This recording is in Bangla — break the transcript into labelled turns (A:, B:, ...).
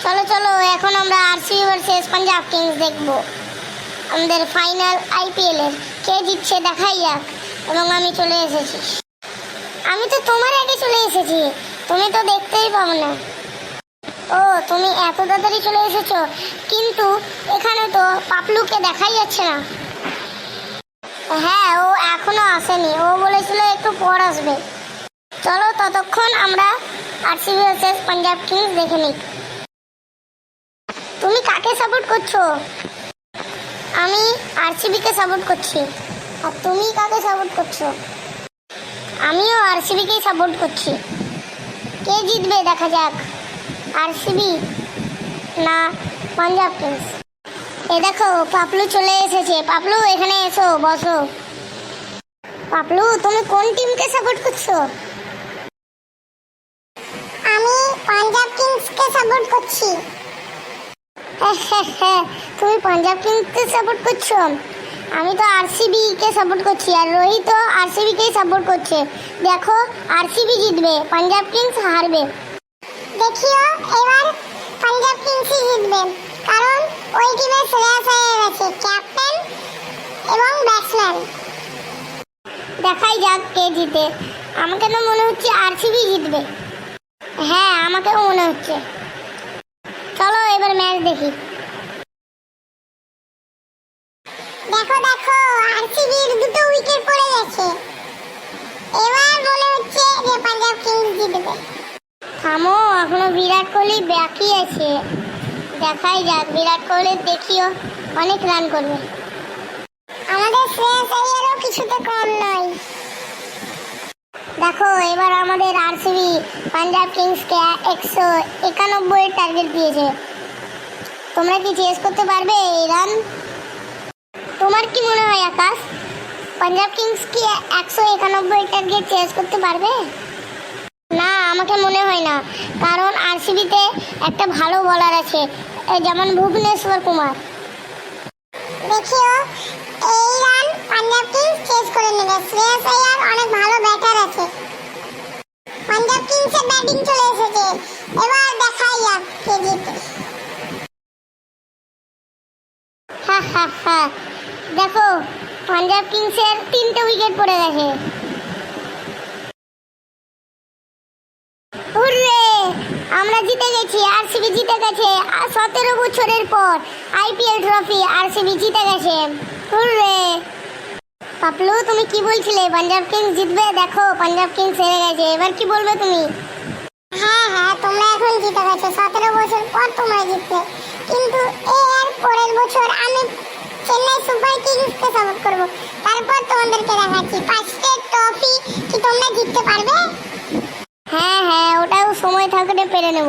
A: চলো চলো এখন আমরা আরসিবি ভার্সেস পাঞ্জাব কিংস দেখবো। আমাদের ফাইনাল আইপিএল এর কে জিতছে দেখাই যাক। এবং আমি চলে এসেছি, আমি তো তোমার আগে চলে এসেছি, তুমি তো দেখতেই পাবো না। ও তুমি এত তাড়াতাড়ি চলে এসেছো, কিন্তু এখানে তো পাপলুকে দেখাই যাচ্ছে না। হ্যাঁ, ও এখনো আসেনি, ও বলেছিল একটু পর আসবে। চলো ততক্ষণ আমরা আরসিবি ভার্সেস পাঞ্জাব কিংস দেখে নিই। তুমি কাকে সাপোর্ট করছো? আমি আরসিবি কে সাপোর্ট করছি। আর তুমি কাকে সাপোর্ট করছো? আমিও আরসিবি কেই সাপোর্ট করছি। কে জিতবে দেখা যাক, আরসিবি না পাঞ্জাব কিংস। এ দেখো পাপলু চলে এসেছে। পাপলু এখানে এসো, বসো। পাপলু তুমি কোন টিমকে সাপোর্ট করছো? আমি পাঞ্জাব কিংসকে সাপোর্ট করছি। হ্যাঁ, তুমি পাঞ্জাব কিংসকে সাপোর্ট করছো, আমি তো আরসিবি কে সাপোর্ট করছি। আর রোহিত তো আরসিবি কেই সাপোর্ট করছে। দেখো আরসিবি জিতবে, পাঞ্জাব কিংস হারবে। দেখিও এবার পাঞ্জাব কিংসই জিতবে, কারণ ওই টিমে শ্রেয়াস আয়ার আছে, ক্যাপ্টেন এবং ব্যাটসম্যান। দেখাই যাক কে জিতে। আমাকে তো মনে হচ্ছে আরসিবি জিতবে। হ্যাঁ, আমাকেও মনে হচ্ছে। চলো এবার ম্যাচ দেখি। দেখো দেখো আরসিবির দুটো উইকেট পড়ে গেছে। এবার মনে হচ্ছে যে পাঞ্জাব কিংস জিতবে। থামো, এখনো বিরাট কোহলি বাকি আছে। দেখাই যাক, বিরাট কোহলি দেখিও অনেক রান করবে। আমাদের শ্রেয়াস আয়ারও কিছুতে কম নয়। দেখো এবার আমাদের আরসিবি পাঞ্জাব কিংসকে 191 টার্গেট দিয়েছে। তোমরা কি চেস করতে পারবে এই রান? তোমার কি মনে হয় আকাশ, পাঞ্জাব কিংস কি 191 টার্গেট চেস করতে পারবে? না, আমাকে মনে হয় না, কারণ আরসিবিতে একটা ভালো বোলার আছে, যেমন ভুবনেশ্বর কুমার। দেখিও এই রান পাঞ্জাব কিংস চেস করে নেবে। শ্রেয়াস আয়ার অনেক ভালো ব্যাটার আছে। পাঞ্জাব কিংসের ব্যাটিং চলে এসেছে, এবার দেখাই যাক কে জিতে। হ্যাঁ, দেখো পাঞ্জাব কিংসের 3টে উইকেট পড়ে গেছে। হুররে, আমরা জিতে গেছি, আরসিবি জিতে গেছে। 17 বছরের পর আইপিএল ট্রফি আরসিবি জিতে গেছে। হুররে। পাপলু তুমি কি বলছিলে পাঞ্জাব কিংস জিতবে? দেখো পাঞ্জাব কিংস হেরে গেছে, এবার কি বলবে তুমি? হ্যাঁ, তোমরা এখন জিতে গেছো, 17 বছর পর তোমরা জিতবে। কিন্তু এর পরের বছর আমি চেন্নাই সুপার কিংসকে সাপোর্ট করব। তারপর তোমাদেরকে দেখাচ্ছি 5টে ট্রফি কি তোমরা জিততে পারবে। হ্যাঁ, ওটাও সময় থাকলে পেরে নেব।